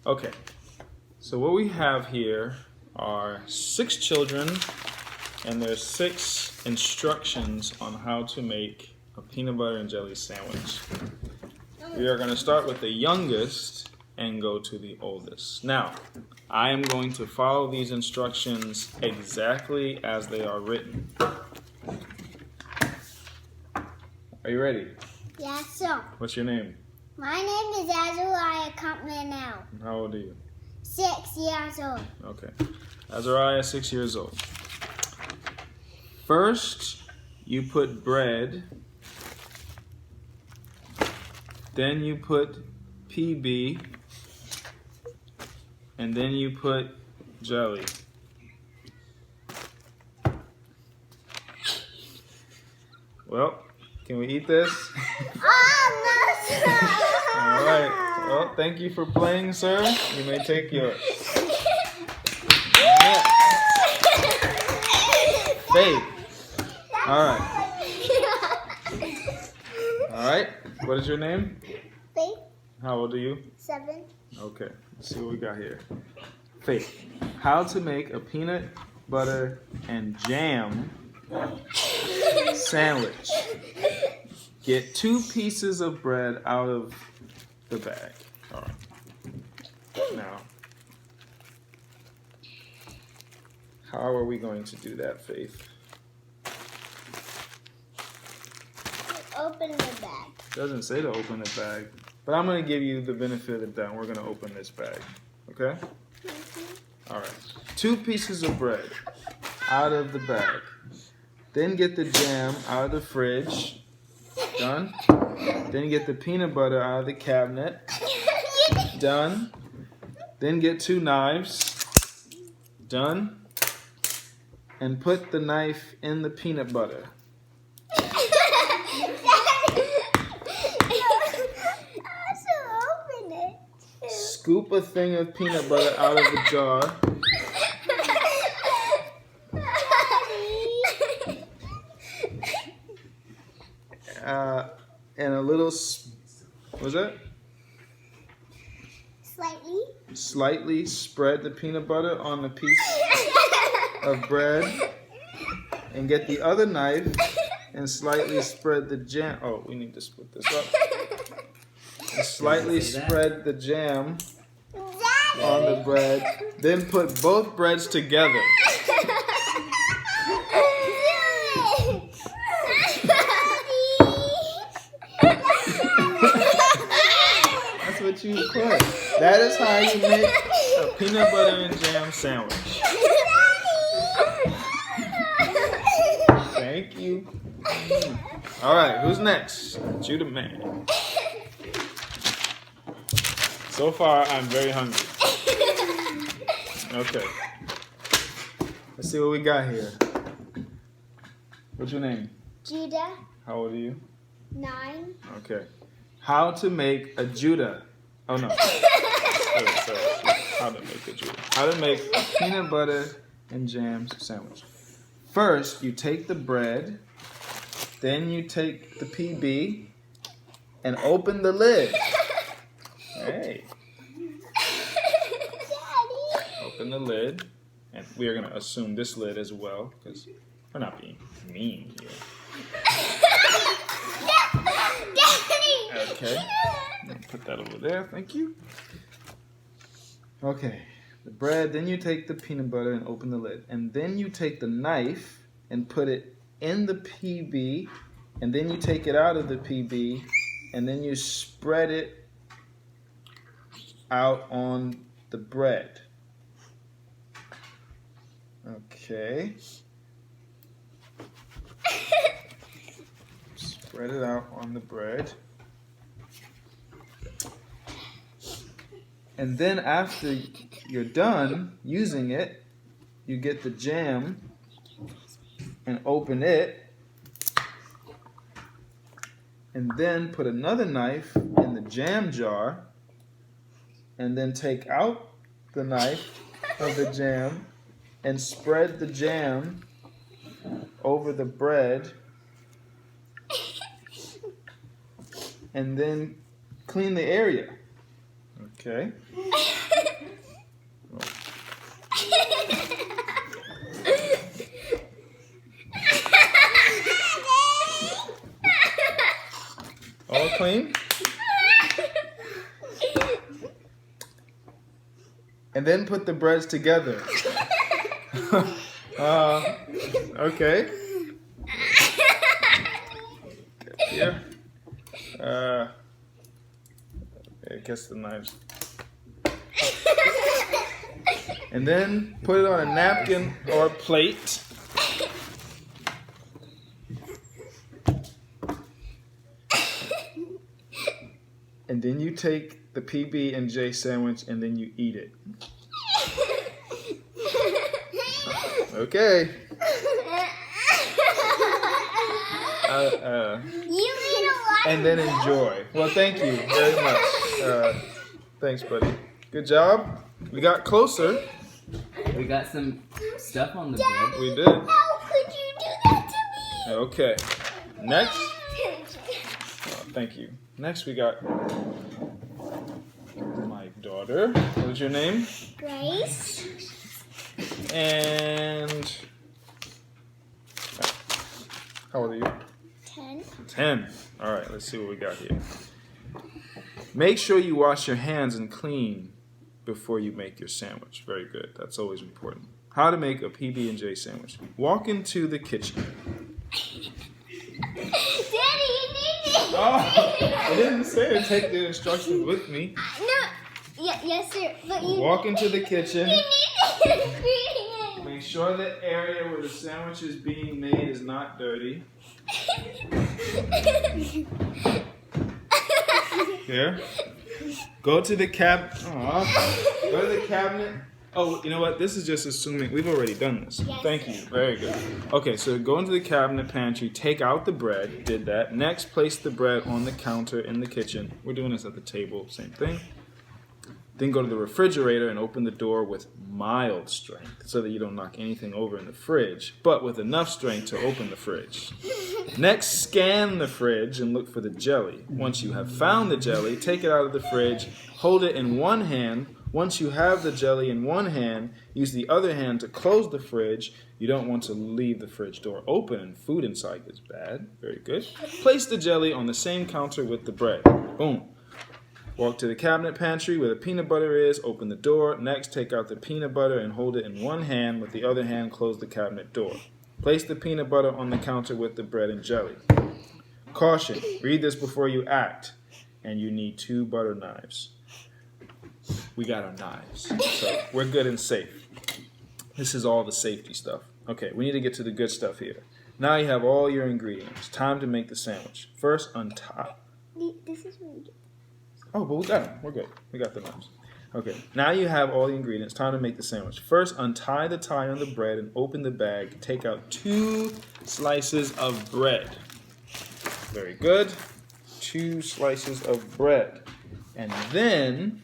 Okay, so what we have here are 6 children, and there's 6 instructions on how to make a peanut butter and jelly sandwich. We are going to start with the youngest and go to the oldest. Now, I am going to follow these instructions exactly as they are written. Are you ready? Yes, sir. What's your name? My name is Azariah Cotman-El. How old are you? 6 years old. Okay. Azariah, 6 years old. First, you put bread. Then you put PB. And then you put jelly. Well, can we eat this? Oh, no, sir. All right. Well, thank you for playing, sir. You may take yours. Next. Faith. All right. All right. What is your name? Faith. How old are you? 7. Okay. Let's see what we got here. Faith. How to make a peanut butter and jam sandwich. Get 2 pieces of bread out of the bag. All right. Now, how are we going to do that, Faith? Open the bag. It doesn't say to open the bag, but I'm going to give you the benefit of the doubt. We're going to open this bag. Okay? All right. 2 pieces of bread out of the bag. Then get the jam out of the fridge. Done. Then get the peanut butter out of the cabinet. Done. Then get 2 knives. Done. And put the knife in the peanut butter. Scoop a thing of peanut butter out of the jar. And a little, what's that? Slightly spread the peanut butter on the piece of bread. And get the other knife and slightly spread the jam. Oh, we need to split this up. And slightly spread the jam on the bread. Then put both breads together. That's what you put. That is how you make a peanut butter and jam sandwich. Thank you. All right, who's next? Judah man. So far, I'm very hungry. Okay. Let's see what we got here. What's your name? Judah. How old are you? 9. Okay. How to make a Judah. Oh, no. Sorry. How to make a Judah. How to make a peanut butter and jam sandwich. First, you take the bread. Then you take the PB and open the lid. Hey. Open the lid. And we are going to assume this lid as well, because we're not being mean here. Okay. Put that over there. Thank you. Okay. The bread. Then you take the peanut butter and open the lid. And then you take the knife and put it in the PB. And then you take it out of the PB. And then you spread it out on the bread. Okay. Spread it out on the bread. And then after you're done using it, you get the jam and open it. And then put another knife in the jam jar. And then take out the knife of the jam and spread the jam over the bread. And then clean the area. Okay. All clean? And then put the breads together. Okay. Here. I guess the knives. And then put it on a napkin or a plate. And then you take the PB&J sandwich and then you eat it. Okay. You eat a lot. And then enjoy. Well, thank you very much. Thanks, buddy. Good job. We got closer. We got some stuff on the Daddy, bread. We did. how could you do that to me? Okay. Next. Thank you. Next, we got my daughter. What is your name? Grace. And how old are you? 10. 10. All right, let's see what we got here. Make sure you wash your hands and clean before you make your sandwich. Very good. That's always important. How to make a PB&J sandwich. Walk into the kitchen. Daddy, you need it. Oh, I didn't say it. Take the instructions with me. No. Yes, sir. But you. Walk into the kitchen. You need the ingredient. Make sure the area where the sandwich is being made is not dirty. Here. Go to the Go to the cabinet. Oh, you know what? This is just assuming we've already done this. Yes. Thank you. Very good. Okay, so go into the cabinet pantry, take out the bread. Did that. Next, place the bread on the counter in the kitchen. We're doing this at the table. Same thing. Then go to the refrigerator and open the door with mild strength so that you don't knock anything over in the fridge, but with enough strength to open the fridge. Next, scan the fridge and look for the jelly. Once you have found the jelly, take it out of the fridge, hold it in one hand. Once you have the jelly in one hand, use the other hand to close the fridge. You don't want to leave the fridge door open and food inside gets bad. Very good. Place the jelly on the same counter with the bread. Boom. Walk to the cabinet pantry where the peanut butter is, open the door. Next, take out the peanut butter and hold it in one hand. With the other hand, close the cabinet door. Place the peanut butter on the counter with the bread and jelly. Caution, read this before you act. And you need 2 butter knives. We got our knives, so we're good and safe. This is all the safety stuff. Okay, we need to get to the good stuff here. Now you have all your ingredients. Time to make the sandwich. First, untie. This is really good. Oh, but we got them. We're good. We got the knives. Okay, now you have all the ingredients. Time to make the sandwich. First, untie the tie on the bread and open the bag. Take out 2 slices of bread. Very good. 2 slices of bread. And then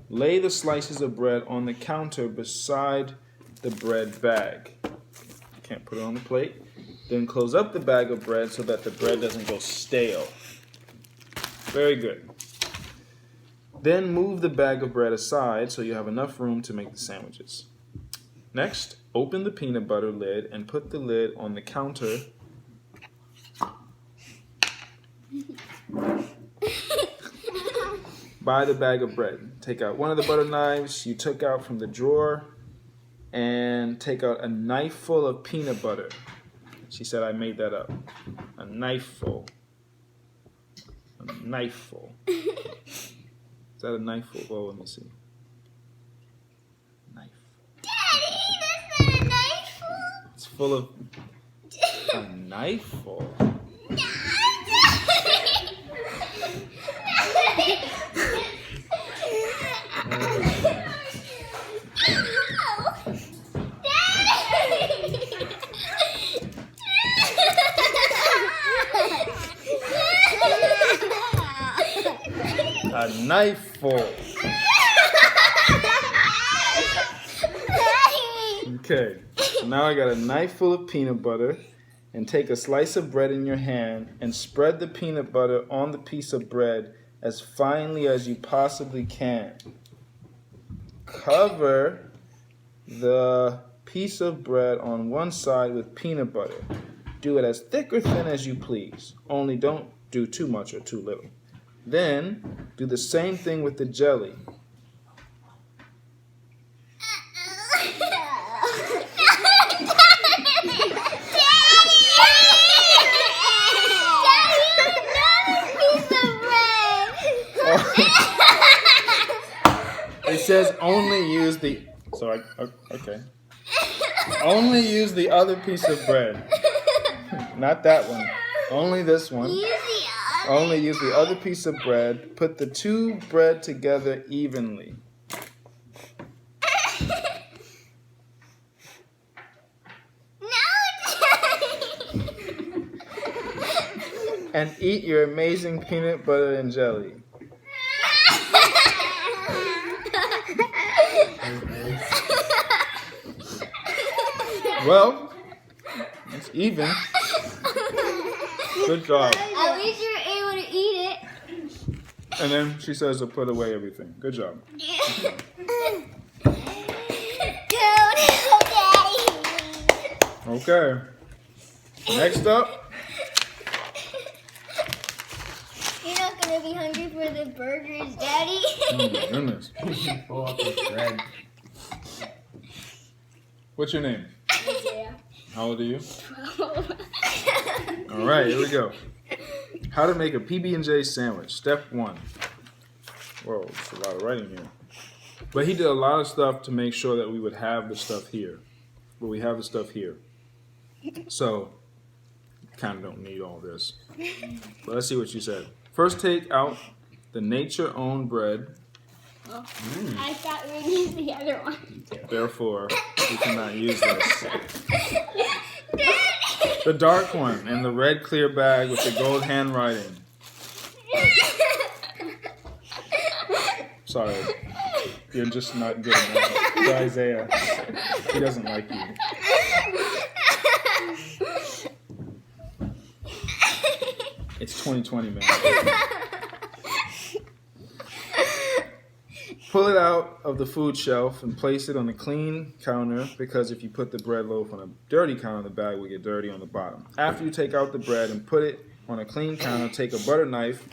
lay the slices of bread on the counter beside the bread bag. Can't put it on the plate. Then close up the bag of bread so that the bread doesn't go stale. Very good. Then move the bag of bread aside so you have enough room to make the sandwiches. Next, open the peanut butter lid and put the lid on the counter. By the bag of bread. Take out one of the butter knives you took out from the drawer and take out a knife full of peanut butter. She said I made that up. A knife full. A knife full. Is that a knife full? Well, let me see. Knife. Daddy, that's not a knife full. It's full of a knife full. A knife full. Okay, so now I got a knife full of peanut butter, and take a slice of bread in your hand and spread the peanut butter on the piece of bread as finely as you possibly can. Cover the piece of bread on one side with peanut butter. Do it as thick or thin as you please. Only don't do too much or too little. Then do the same thing with the jelly. It says only use the. Okay. Only use the other piece of bread. Not that one. Only this one. Only use the other piece of bread. Put the two bread together evenly. And eat your amazing peanut butter and jelly. Well, it's even. Good job. At least you're able to eat it. And then she says to put away everything. Good job. Okay. Next up. You're not going to be hungry for the burgers, Daddy. Oh my goodness. Pull up this bread. What's your name? Yeah. How old are you? All right, here we go. How to make a PB&J sandwich. Step 1. Whoa, there's a lot of writing here. But he did a lot of stuff to make sure that we would have the stuff here. But we have the stuff here. So, kind of don't need all this. But let's see what she said. First, take out the nature-owned bread. Oh, I thought we were using the other one. Therefore, we cannot use this. The dark one and the red clear bag with the gold handwriting. Sorry, you're just not good enough. To Isaiah, he doesn't like you. It's 2020, man. Pull it out of the food shelf and place it on a clean counter, because if you put the bread loaf on a dirty counter, the bag will get dirty on the bottom. After you take out the bread and put it on a clean counter, take a butter knife,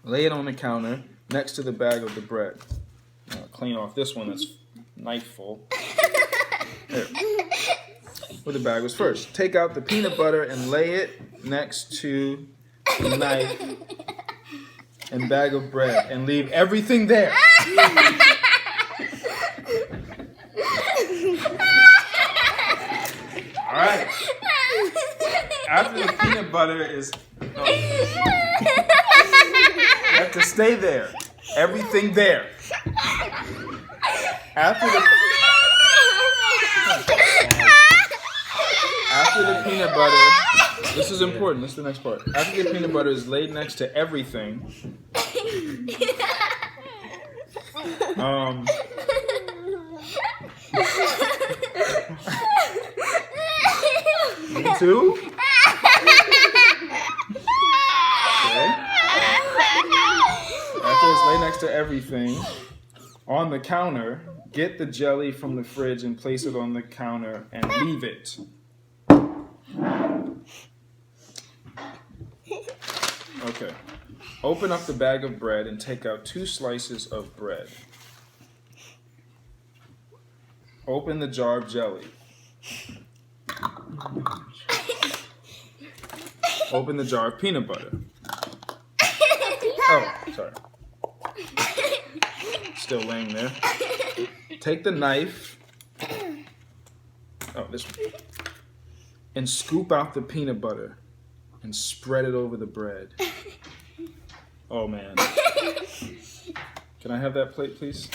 lay it on the counter next to the bag of the bread. Clean off this one that's knifeful. There. Where the bag was first. Take out the peanut butter and lay it next to the knife and bag of bread and leave everything there. Alright. After the peanut butter is... Oh. You have to stay there. Everything there. After the peanut butter... This is important. This is the next part. After the peanut butter is laid next to everything... Me too? Okay. After it's laid next to everything, on the counter, get the jelly from the fridge and place it on the counter and leave it. Okay. Open up the bag of bread and take out 2 slices of bread. Open the jar of jelly. Open the jar of peanut butter. Oh, sorry. Still laying there. Take the knife. Oh, this one. And scoop out the peanut butter and spread it over the bread. Oh, man. Can I have that plate, please?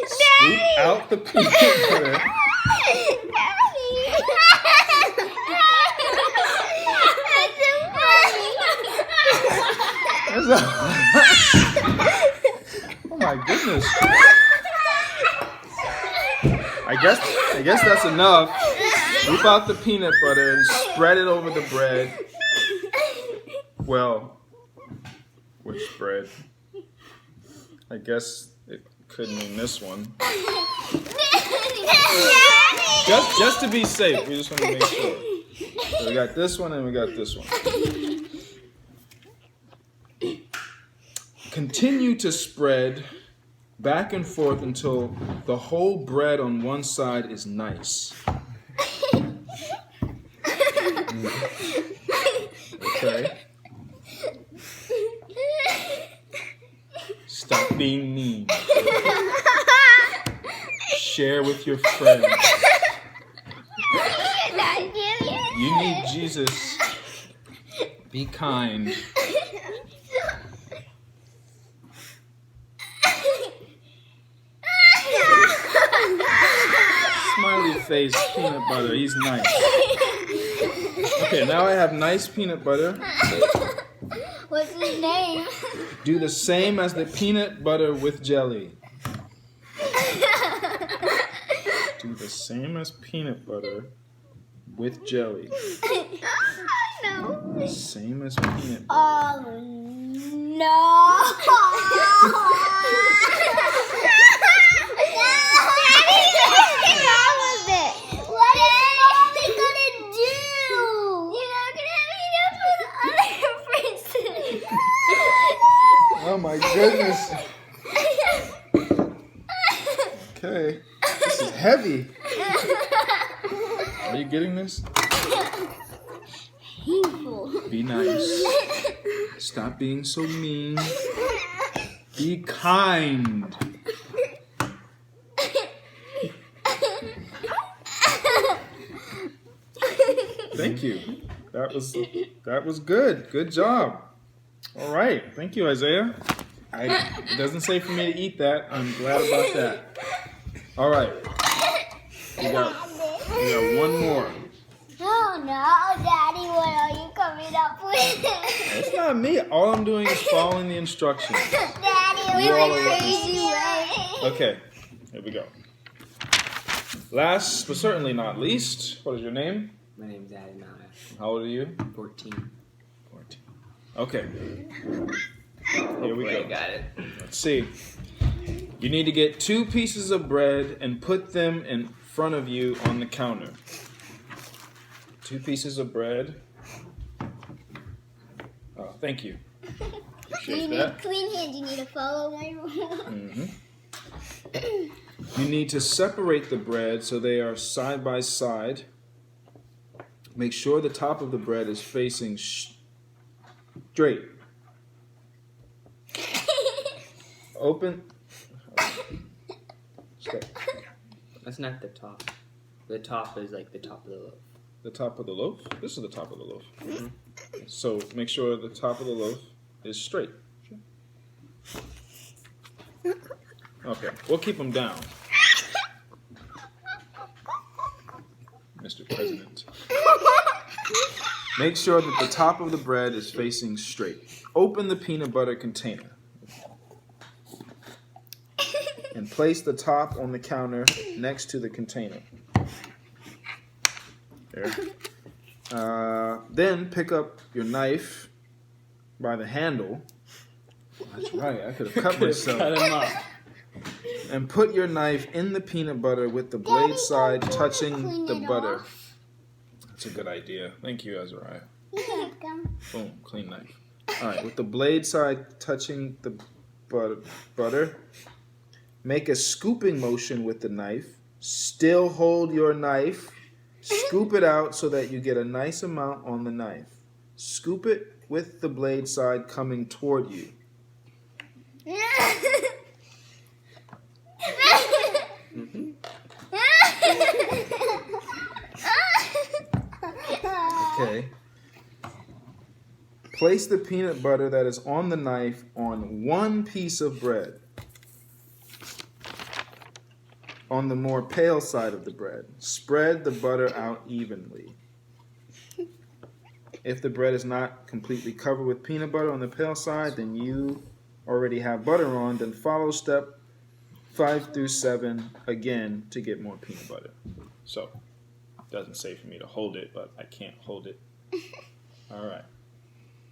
Scoop out the peanut butter. Oh my goodness. I guess that's enough. Whip out the peanut butter and spread it over the bread. Well, which bread? I guess it could mean this one. Just to be safe, we just want to make sure. So we got this one and we got this one. Continue to spread back and forth until the whole bread on one side is nice. Okay. Stop being mean. Share with your friends. You need Jesus. Be kind. Smiley face, peanut butter. He's nice. Okay, now I have nice peanut butter. What's his name? Do the same as the peanut butter with jelly. Do the same as peanut butter with jelly. No. Same as peanut butter. Oh no! What's wrong with it? What is Mommy gonna do? You're not gonna meet up with other friends. Oh my goodness. Okay. This is heavy. Are you getting this? Painful. Be nice. Stop being so mean. Be kind. Thank you. That was good. Good job. All right. Thank you, Isaiah. It doesn't say for me to eat that. I'm glad about that. All right. We got one more. Oh no, Daddy, what are you coming up with? It's not me. All I'm doing is following the instructions. Daddy, You we all went are crazy way. Okay. Here we go. Last but certainly not least, what is your name? My name's Adonai. How old are you? 14. 14. Okay. Here we Hopefully go. I got it. Let's see. You need to get 2 pieces of bread and put them in front of you on the counter. 2 pieces of bread. Oh, thank you. You Appreciate need that. clean hands. You need to follow my rule. You need to separate the bread so they are side by side. Make sure the top of the bread is facing straight. Open. Stop. That's not the top. The top is like the top of the loaf. The top of the loaf? This is the top of the loaf. So make sure the top of the loaf is straight. Okay, we'll keep them down. Mr. President. Make sure that the top of the bread is facing straight. Open the peanut butter container. And place the top on the counter next to the container. There. Then pick up your knife by the handle. That's right, I could have cut myself. Cut him off. And put your knife in the peanut butter with the blade side touching the butter. That's a good idea. Thank you, Azariah. Boom, clean knife. All right, with the blade side touching the butter, make a scooping motion with the knife. Still hold your knife. Scoop it out so that you get a nice amount on the knife. Scoop it with the blade side coming toward you. Okay. Place the peanut butter that is on the knife on 1 piece of bread. On the more pale side of the bread. Spread the butter out evenly. If the bread is not completely covered with peanut butter on the pale side, then you already have butter on. Then follow step 5 through 7 again to get more peanut butter. So, it doesn't say for me to hold it, but I can't hold it. All right.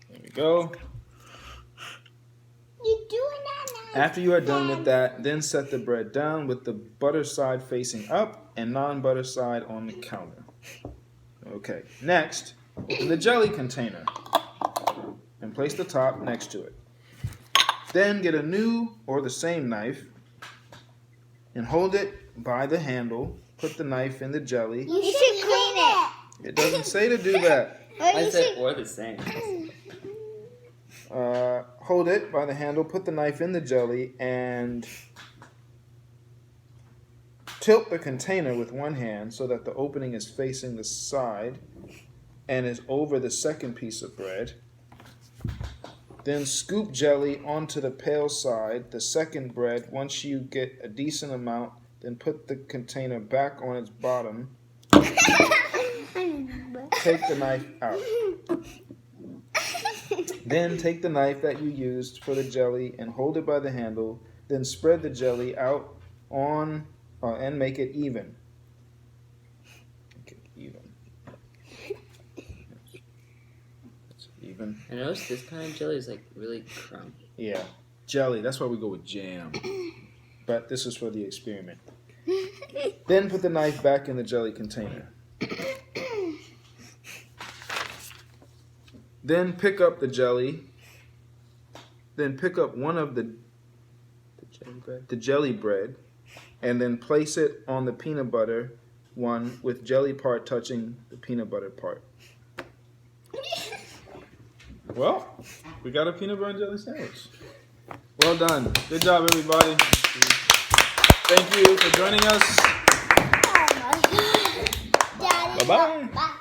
There we go. You're doing that now. After you are done with that, then set the bread down with the butter side facing up and non-butter side on the counter. Okay, next, open the jelly container and place the top next to it. Then get a new or the same knife and hold it by the handle. Put the knife in the jelly. You should clean it. It doesn't say to do that. I said or the same. Hold it by the handle, put the knife in the jelly, and tilt the container with one hand so that the opening is facing the side and is over the second piece of bread. Then scoop jelly onto the pale side, the second bread. Once you get a decent amount, then put the container back on its bottom. Take the knife out. Then take the knife that you used for the jelly and hold it by the handle. Then spread the jelly out on and make it even. Make it even. It's even. I noticed this kind of jelly is like really crumbly. Yeah, jelly. That's why we go with jam. But this is for the experiment. Then put the knife back in the jelly container. Then pick up the jelly. Then pick up one of the jelly bread, and then place it on the peanut butter one with jelly part touching the peanut butter part. Well, we got a peanut butter and jelly sandwich. Well done. Good job, everybody. Thank you for joining us. Oh my God. Daddy, Bye-bye. Bye.